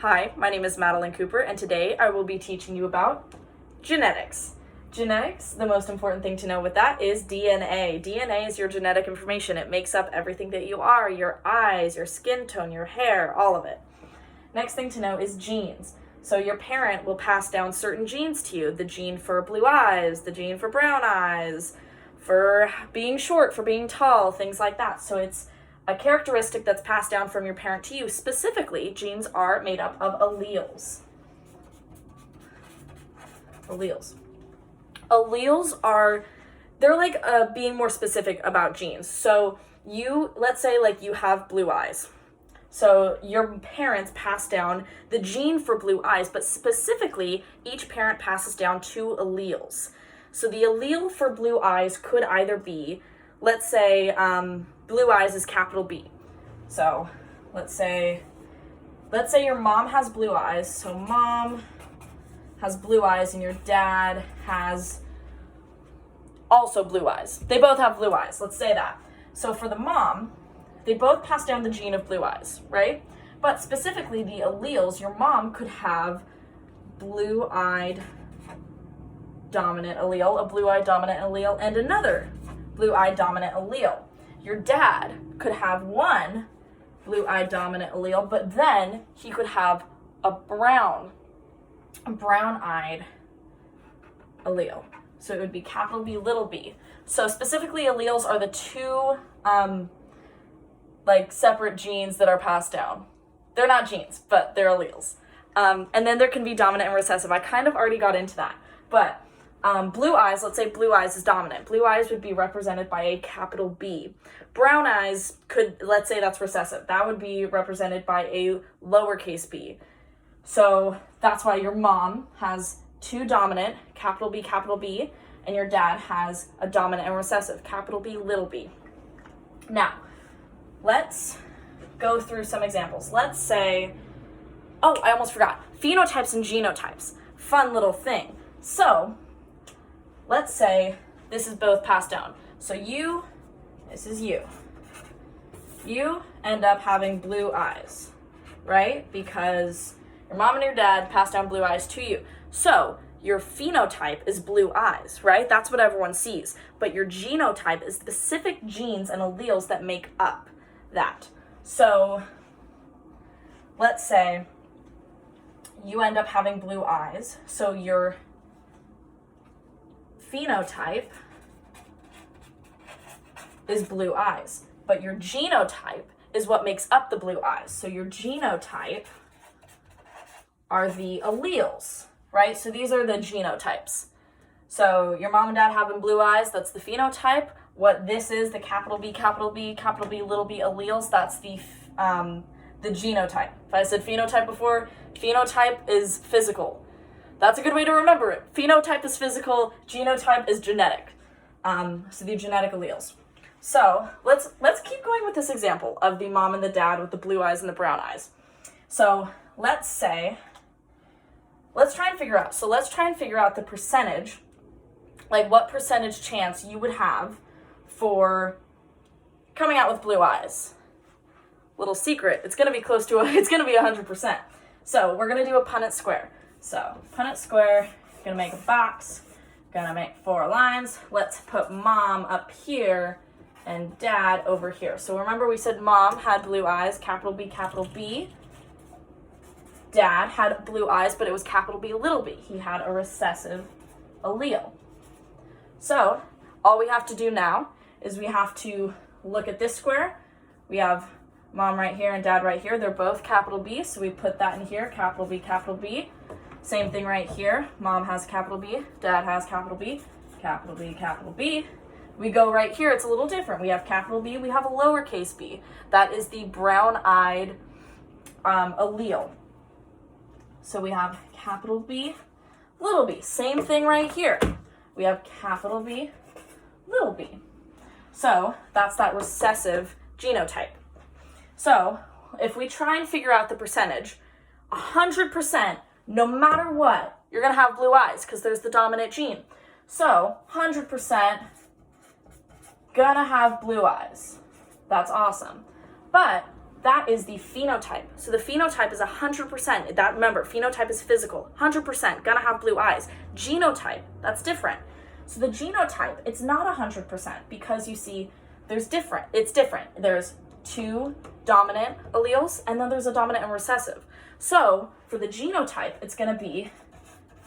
Hi, my name is Madeline Cooper, and today I will be teaching you about genetics. Genetics, the most important thing to know with that is DNA. DNA is your genetic information. It makes up everything that you are, your eyes, your skin tone, your hair, all of it. Next thing to know is genes. So your parent will pass down certain genes to you. The gene for blue eyes, the gene for brown eyes, for being short, for being tall, things like that. So it's a characteristic that's passed down from your parent to you. Specifically, genes are made up of alleles. Alleles are, they're like being more specific about genes. So let's say like you have blue eyes. So your parents pass down the gene for blue eyes, but specifically each parent passes down two alleles. So the allele for blue eyes could either be, let's say blue eyes is capital B. So let's say your mom has blue eyes. So mom has blue eyes and your dad has also blue eyes. They both have blue eyes. Let's say that. So for the mom, they both pass down the gene of blue eyes, right? But specifically the alleles, your mom could have blue-eyed dominant allele, a blue-eyed dominant allele, and another blue-eyed dominant allele. Your dad could have one blue-eyed dominant allele, but then he could have a brown-eyed allele. So it would be capital B, little b. So specifically alleles are the two separate genes that are passed down. They're not genes, but they're alleles. And then there can be dominant and recessive. I kind of already got into that. But blue eyes, let's say blue eyes is dominant. Blue eyes would be represented by a capital B. Brown eyes let's say that's recessive. That would be represented by a lowercase b. So that's why your mom has two dominant, capital B, and your dad has a dominant and recessive, capital B, little b. Now, let's go through some examples. Let's say, I almost forgot, phenotypes and genotypes. Fun little thing. So, let's say this is both passed down. So this is you. You end up having blue eyes, right? Because your mom and your dad passed down blue eyes to you. So, your phenotype is blue eyes, right? That's what everyone sees. But your genotype is specific genes and alleles that make up that. So, let's say you end up having blue eyes. So your phenotype is blue eyes, but your genotype is what makes up the blue eyes. So your genotype are the alleles, right? So these are the genotypes. So your mom and dad having blue eyes, that's the phenotype. What this is, the capital B, little b alleles, that's the genotype. If I said phenotype before, phenotype is physical. That's a good way to remember it. Phenotype is physical, genotype is genetic. So the genetic alleles. So let's keep going with this example of the mom and the dad with the blue eyes and the brown eyes. So let's try and figure out. So let's try and figure out the percentage, like what percentage chance you would have for coming out with blue eyes. Little secret, it's gonna be it's gonna be 100%. So we're gonna do a Punnett square. So Punnett square, gonna make a box, gonna make 4 lines. Let's put mom up here and dad over here. So remember we said mom had blue eyes, capital B. Dad had blue eyes, but it was capital B, little b. He had a recessive allele. So all we have to do now is we have to look at this square. We have mom right here and dad right here. They're both capital B, so we put that in here, capital B. Same thing right here. Mom has capital B, dad has capital B. We go right here, it's a little different. We have capital B, we have a lowercase b. That is the brown-eyed allele. So we have capital B, little b. Same thing right here. We have capital B, little b. So that's that recessive genotype. So if we try and figure out the percentage, 100%, no matter what, you're gonna have blue eyes because there's the dominant gene. So 100% gonna have blue eyes. That's awesome. But that is the phenotype. So the phenotype is 100%. That, remember, phenotype is physical. 100% gonna have blue eyes. Genotype, that's different. So the genotype, it's not 100% because you see, it's different. There's 2 dominant alleles and then there's a dominant and recessive. So for the genotype, it's gonna be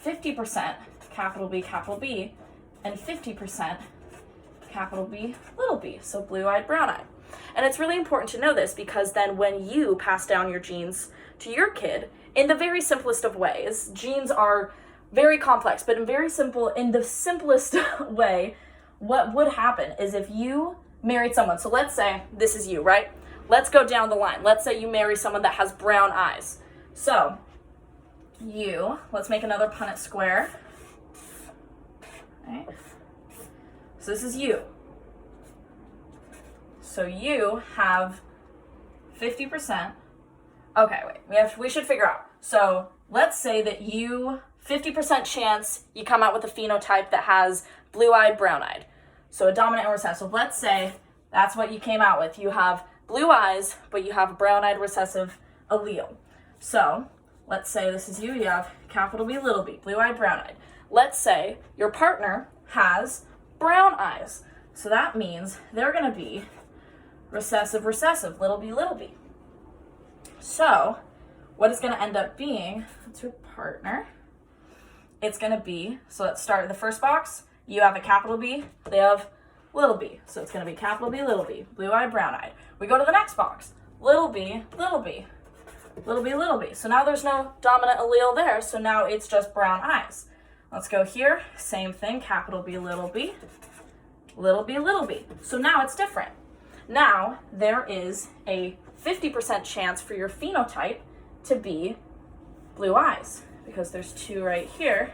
50% capital B, and 50% capital B, little b, so blue-eyed, brown-eyed. And it's really important to know this because then when you pass down your genes to your kid, in the very simplest of ways, genes are very complex, but in the simplest way, what would happen is if you married someone, so let's say this is you, right? Let's go down the line. Let's say you marry someone that has brown eyes. So let's make another Punnett square. Right? So this is you. So you have 50%. Okay, wait, we should figure out. So let's say that 50% chance you come out with a phenotype that has blue-eyed, brown-eyed. So a dominant and recessive. Let's say that's what you came out with. You have blue eyes, but you have a brown-eyed recessive allele. So let's say this is you. You have capital B, little b, blue-eyed, brown-eyed. Let's say your partner has brown eyes. So that means they're going to be recessive, little b, little b. So what it's going to end up being, that's your partner. It's going to be, so let's start in the first box. You have a capital B, they have little b. So it's going to be capital B, blue-eyed, brown-eyed. We go to the next box. Little b, little b, little b, little b. So now there's no dominant allele there, so now it's just brown eyes. Let's go here, same thing, capital B, little b, little b, little b. So now it's different. Now there is a 50% chance for your phenotype to be blue eyes because there's 2 right here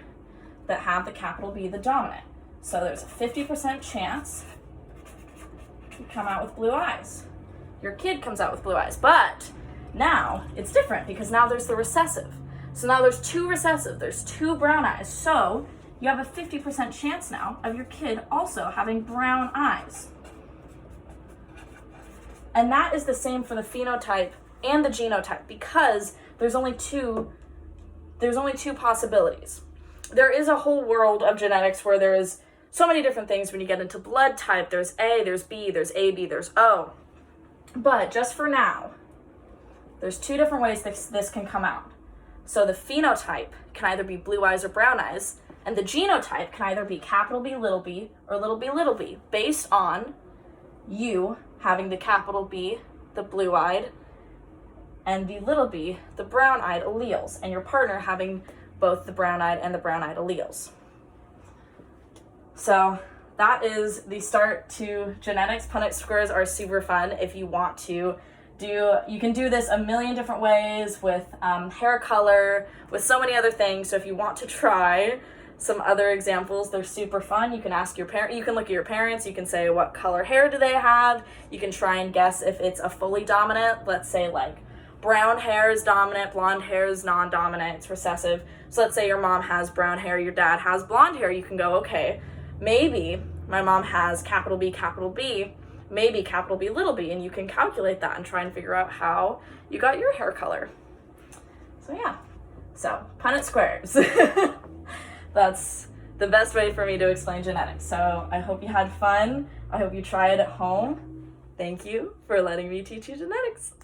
that have the capital B, the dominant. So there's a 50% chance you come out with blue eyes. Your kid comes out with blue eyes, but now it's different because now there's the recessive. So now there's 2 recessive, there's 2 brown eyes. So you have a 50% chance now of your kid also having brown eyes. And that is the same for the phenotype and the genotype because there's only two possibilities. There is a whole world of genetics where there is so many different things. When you get into blood type, there's A, there's B, there's AB, there's O. But just for now, there's 2 different ways this can come out. So the phenotype can either be blue eyes or brown eyes, and the genotype can either be capital B, little b, or little b, based on you having the capital B, the blue-eyed, and the little b, the brown-eyed alleles, and your partner having both the brown-eyed and the brown-eyed alleles. So that is the start to genetics. Punnett squares are super fun if you want to you can do this a million different ways with hair color, with so many other things. So if you want to try some other examples, they're super fun. You can ask your parent, you can look at your parents, you can say what color hair do they have. You can try and guess if it's a fully dominant, let's say like brown hair is dominant, blonde hair is non-dominant, it's recessive. So let's say your mom has brown hair, your dad has blonde hair. You can go, okay, maybe my mom has capital B, maybe capital B, little b, and you can calculate that and try and figure out how you got your hair color. So yeah, so Punnett squares. That's the best way for me to explain genetics. So I hope you had fun. I hope you try it at home. Thank you for letting me teach you genetics.